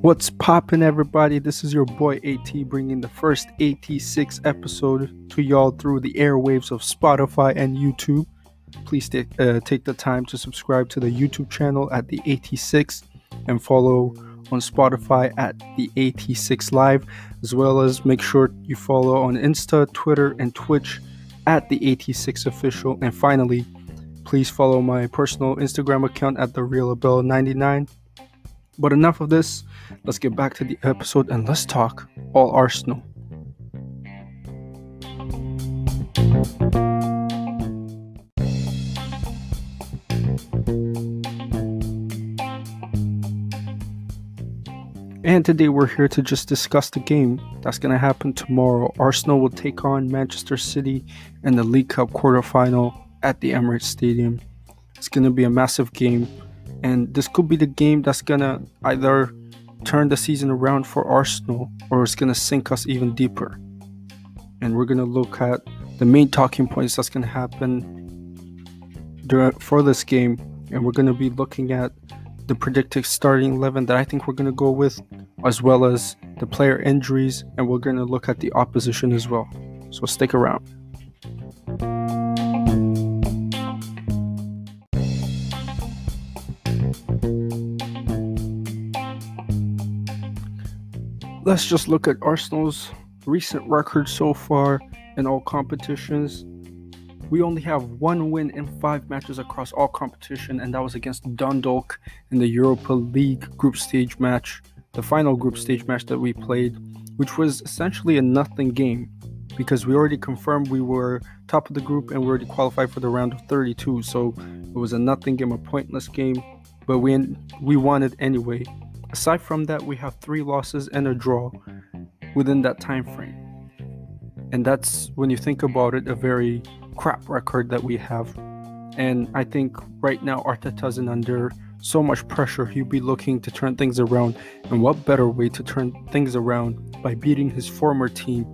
What's poppin', everybody? This is your boy A.T bringing the first 86 episode to y'all through the airwaves of Spotify and YouTube. Please take the time to subscribe to the YouTube channel at the 86 and follow on Spotify at the 86 Live, as well as make sure you follow on Insta, Twitter, and Twitch at the 86 Official. And finally, please follow my personal Instagram account at therealabel99. But enough of this, let's get back to the episode and let's talk all Arsenal. And today we're here to just discuss the game that's going to happen tomorrow. Arsenal will take on Manchester City in the League Cup quarterfinal at the Emirates Stadium. It's going to be a massive game. And this could be the game that's going to either turn the season around for Arsenal or it's going to sink us even deeper. And we're going to look at the main talking points that's going to happen for this game. And we're going to be looking at the predicted starting 11 that I think we're going to go with, as well as the player injuries. And we're going to look at the opposition as well. So stick around. Let's just look at Arsenal's recent record so far in all competitions. We only have one win in 5 matches across all competition, and that was against Dundalk in the Europa League group stage match, the final group stage match that we played, which was essentially a nothing game because we already confirmed we were top of the group and we already qualified for the round of 32. So it was a nothing game, a pointless game, but we won it anyway. Aside from that, we have 3 losses and a draw within that time frame. And that's, when you think about it, a very crap record that we have. And I think right now Arteta's under so much pressure. He'll be looking to turn things around. And what better way to turn things around by beating his former team,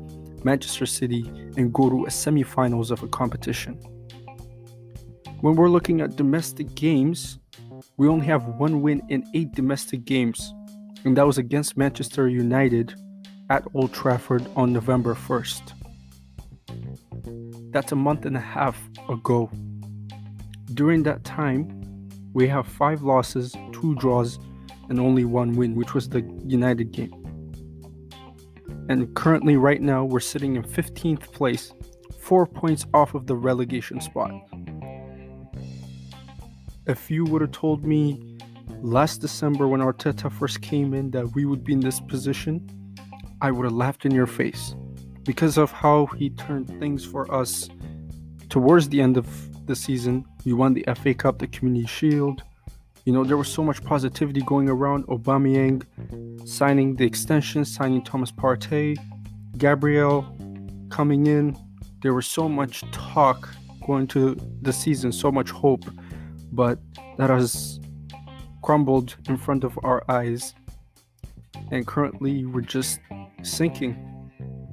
Manchester City, and go to a semi-finals of a competition. When we're looking at domestic games, we only have 1 win in 8 domestic games, and that was against Manchester United at Old Trafford on November 1st. That's a month and a half ago. During that time, we have 5 losses, 2 draws, and only 1 win, which was the United game. And currently, right now, we're sitting in 15th place, 4 points off of the relegation spot. If you would have told me last December when Arteta first came in that we would be in this position, I would have laughed in your face because of how he turned things for us towards the end of the season. We won the FA Cup, the Community Shield. You know, there was so much positivity going around. Aubameyang signing the extension, signing Thomas Partey, Gabriel coming in. There was so much talk going to the season, so much hope. But that has crumbled in front of our eyes, and currently we're just sinking.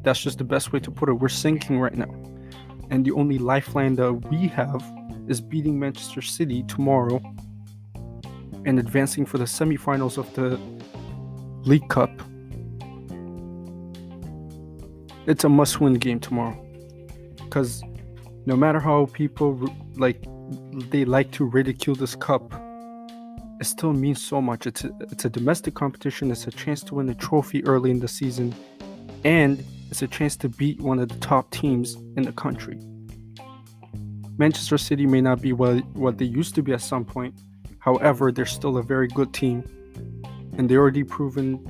That's just the best way to put it. We're sinking right now, and the only lifeline that we have is beating Manchester City tomorrow and advancing for the semi-finals of the League Cup. It's a must-win game tomorrow, because no matter how people like to ridicule this cup, it still means so much. It's a domestic competition. It's a chance to win a trophy early in the season, and it's a chance to beat one of the top teams in the country. Manchester City may not be what they used to be at some point. However, they're still a very good team, and they already proven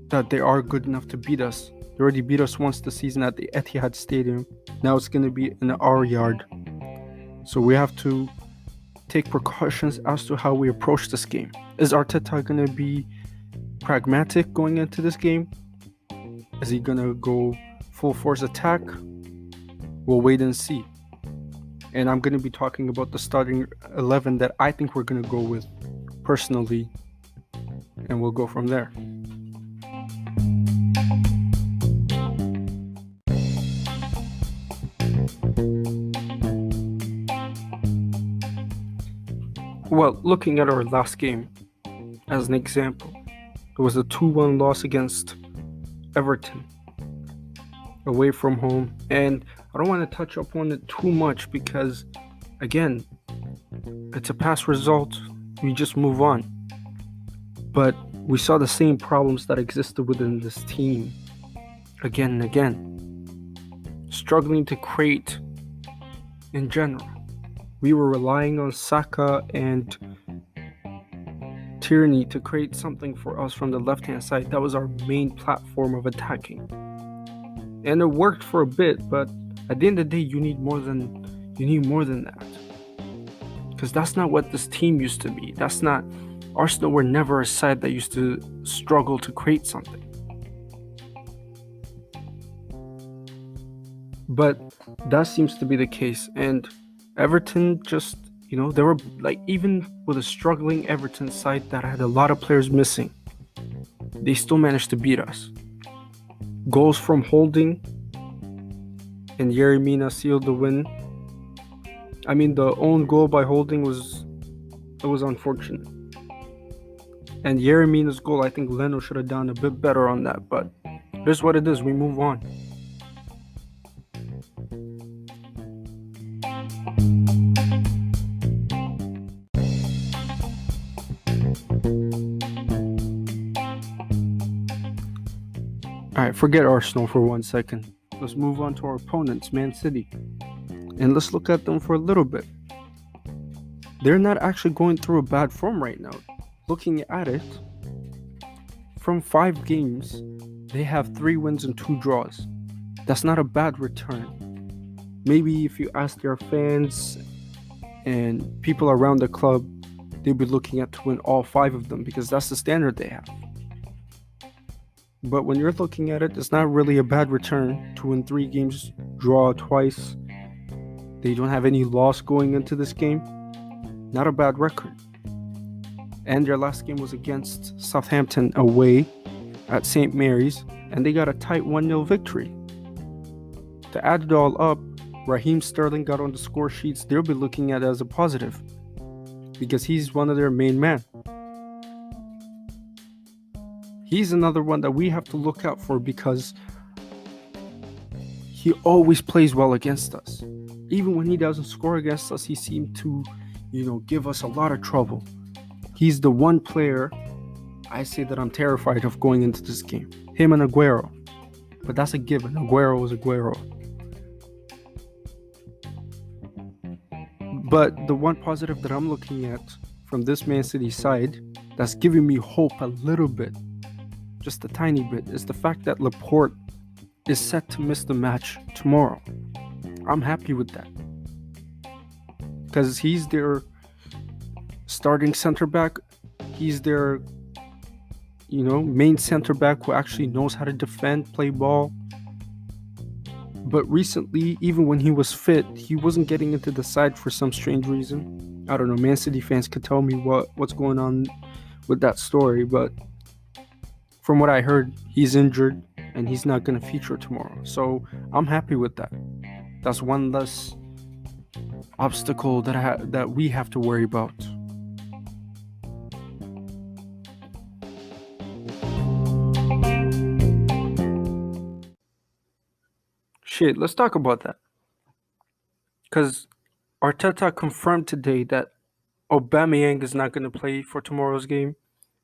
that they are good enough to beat us. They already beat us once this season at the Etihad Stadium. Now it's going to be in our yard. So we have to take precautions as to how we approach this game. Is Arteta going to be pragmatic going into this game? Is he going to go full force attack? We'll wait and see. And I'm going to be talking about the starting 11 that I think we're going to go with personally. And we'll go from there. Well, looking at our last game as an example, It was a 2-1 loss against Everton away from home. And I don't want to touch up on it too much because, again, it's a past result. We just move on. But we saw the same problems that existed within this team again and again. Struggling to create in general. We were relying on Saka and Tierney to create something for us from the left-hand side. That was our main platform of attacking. And it worked for a bit, but at the end of the day, you need more than that. Because that's not what this team used to be. Arsenal were never a side that used to struggle to create something. But that seems to be the case. And Everton just, they were like, even with a struggling Everton side that had a lot of players missing, they still managed to beat us. Goals from Holding and Yerry Mina sealed the win. I mean, the own goal by Holding was unfortunate. And Yerry Mina's goal, I think Leno should have done a bit better on that. But it is what it is. We move on. Alright, forget Arsenal for 1 second. Let's move on to our opponents, Man City. And let's look at them for a little bit. They're not actually going through a bad form right now. Looking at it, from 5 games, they have 3 wins and 2 draws. That's not a bad return. Maybe if you ask their fans and people around the club, they'd be looking at to win all 5 of them because that's the standard they have. But when you're looking at it, it's not really a bad return to win 3 games, draw twice. They don't have any loss going into this game. Not a bad record. And their last game was against Southampton away at St. Mary's, and they got a tight 1-0 victory. To add it all up, Raheem Sterling got on the score sheets. They'll be looking at it as a positive because he's one of their main men. He's another one that we have to look out for because he always plays well against us. Even when he doesn't score against us, he seems to, give us a lot of trouble. He's the one player I say that I'm terrified of going into this game. Him and Aguero. But that's a given. Aguero is Aguero. But the one positive that I'm looking at from this Man City side that's giving me hope a little bit, just a tiny bit, is the fact that Laporte is set to miss the match tomorrow. I'm happy with that. Because he's their starting center back. He's their, main center back who actually knows how to defend, play ball. But recently, even when he was fit, he wasn't getting into the side for some strange reason. I don't know, Man City fans could tell me what's going on with that story, but from what I heard, he's injured and he's not going to feature tomorrow. So I'm happy with that. That's one less obstacle that we have to worry about. Shit, let's talk about that. Because Arteta confirmed today that Aubameyang is not going to play for tomorrow's game.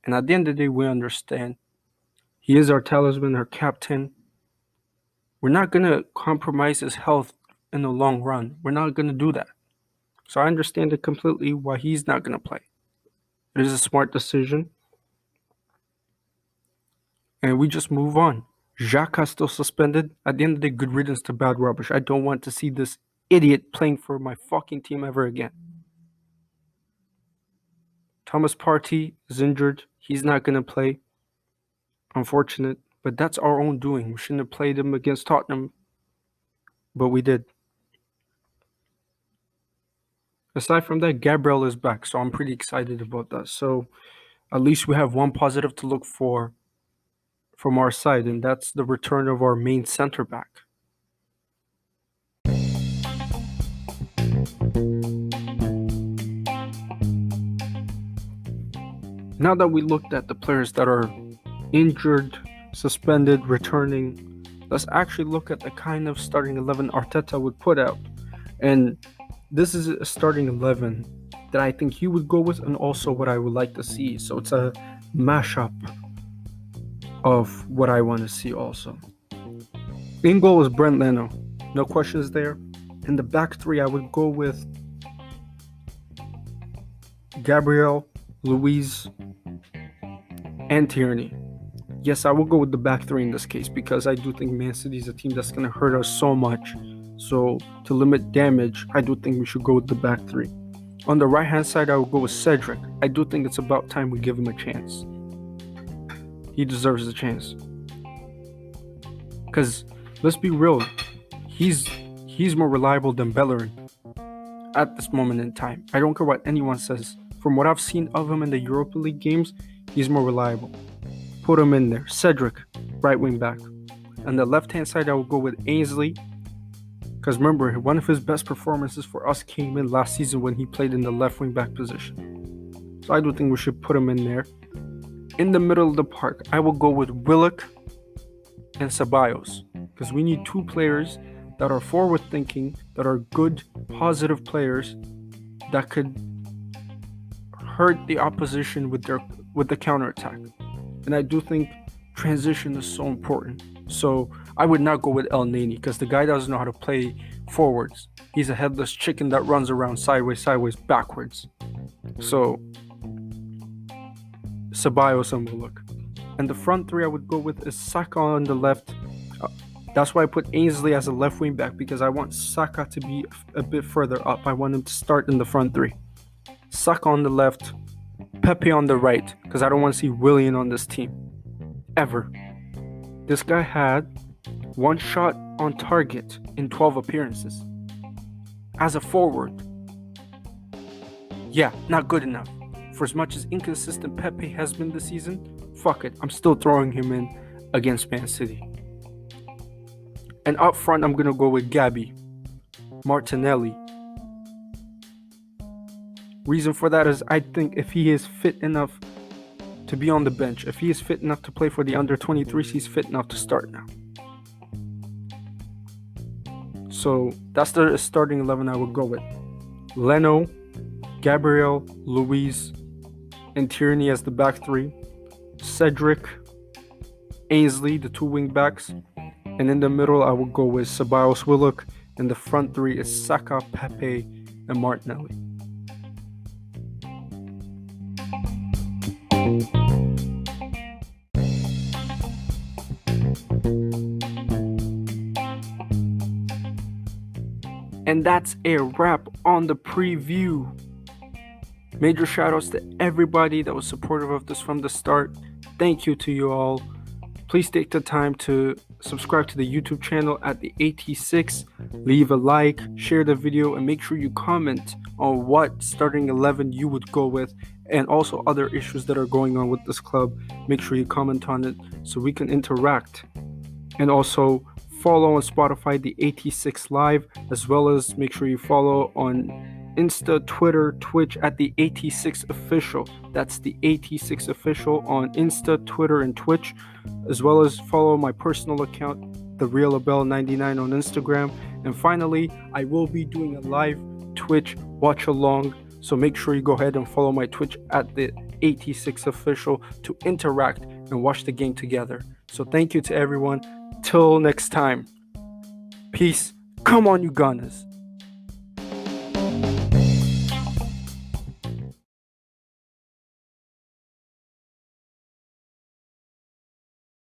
And at the end of the day, we understand. He is our talisman, our captain. We're not going to compromise his health in the long run. We're not going to do that. So I understand it completely why he's not going to play. It is a smart decision. And we just move on. Xhaka still suspended. At the end of the day, good riddance to bad rubbish. I don't want to see this idiot playing for my fucking team ever again. Thomas Partey is injured. He's not going to play. Unfortunate. But that's our own doing. We shouldn't have played him against Tottenham. But we did. Aside from that, Gabriel is back. So I'm pretty excited about that. So at least we have one positive to look for from our side, and that's the return of our main center back. Now that we looked at the players that are injured, suspended, returning, let's actually look at the kind of starting 11 Arteta would put out. And this is a starting 11 that I think he would go with, and also what I would like to see. So it's a mashup of what I want to see also. In goal is Brent Leno. No questions there. In the back three, I would go with Gabriel, Luiz, and Tierney. Yes, I will go with the back three in this case because I do think Man City is a team that's going to hurt us so much. So to limit damage, I do think we should go with the back three. On the right-hand side, I will go with Cedric. I do think it's about time we give him a chance. He deserves a chance. Because, let's be real, he's more reliable than Bellerin at this moment in time. I don't care what anyone says. From what I've seen of him in the Europa League games, he's more reliable. Put him in there. Cedric, right wing back. On the left-hand side, I will go with Ainsley. Because remember, one of his best performances for us came in last season when he played in the left wing back position. So I do think we should put him in there. In the middle of the park, I will go with Willock and Ceballos. Because we need two players that are forward-thinking, that are good, positive players that could hurt the opposition with the counterattack. And I do think transition is so important. So I would not go with El Neni because the guy doesn't know how to play forwards. He's a headless chicken that runs around sideways, backwards. So Ceballos and Willock. And the front three I would go with is Saka on the left. That's why I put Ainsley as a left wing back because I want Saka to be a bit further up. I want him to start in the front three. Saka on the left, Pepe on the right because I don't want to see Willian on this team. Ever. This guy had one shot on target in 12 appearances. As a forward. Yeah, not good enough. For as much as inconsistent Pepe has been this season, fuck it. I'm still throwing him in against Man City. And up front, I'm going to go with Gabby, Martinelli. Reason for that is I think if he is fit enough to be on the bench, if he is fit enough to play for the under-23s, he's fit enough to start now. So that's the starting 11 I would go with. Leno, Gabriel, Luiz, and Tierney as the back three. Cedric, Ainsley, the two wing backs. And in the middle, I will go with Ceballos, Willock. And the front three is Saka, Pepe, and Martinelli. And that's a wrap on the preview. Major shoutouts to everybody that was supportive of this from the start. Thank you to you all. Please take the time to subscribe to the YouTube channel at the AT6. Leave a like, share the video, and make sure you comment on what starting 11 you would go with, and also other issues that are going on with this club. Make sure you comment on it so we can interact. And also follow on Spotify the AT6 Live, as well as make sure you follow on Insta, Twitter, Twitch at the AT6 Official. That's the AT6 Official on Insta, Twitter, and Twitch, as well as follow my personal account, the RealAbel99 on Instagram. And finally, I will be doing a live Twitch watch along, so make sure you go ahead and follow my Twitch at the AT6 Official to interact and watch the game together. So thank you to everyone. Till next time. Peace. Come on, you Gunners.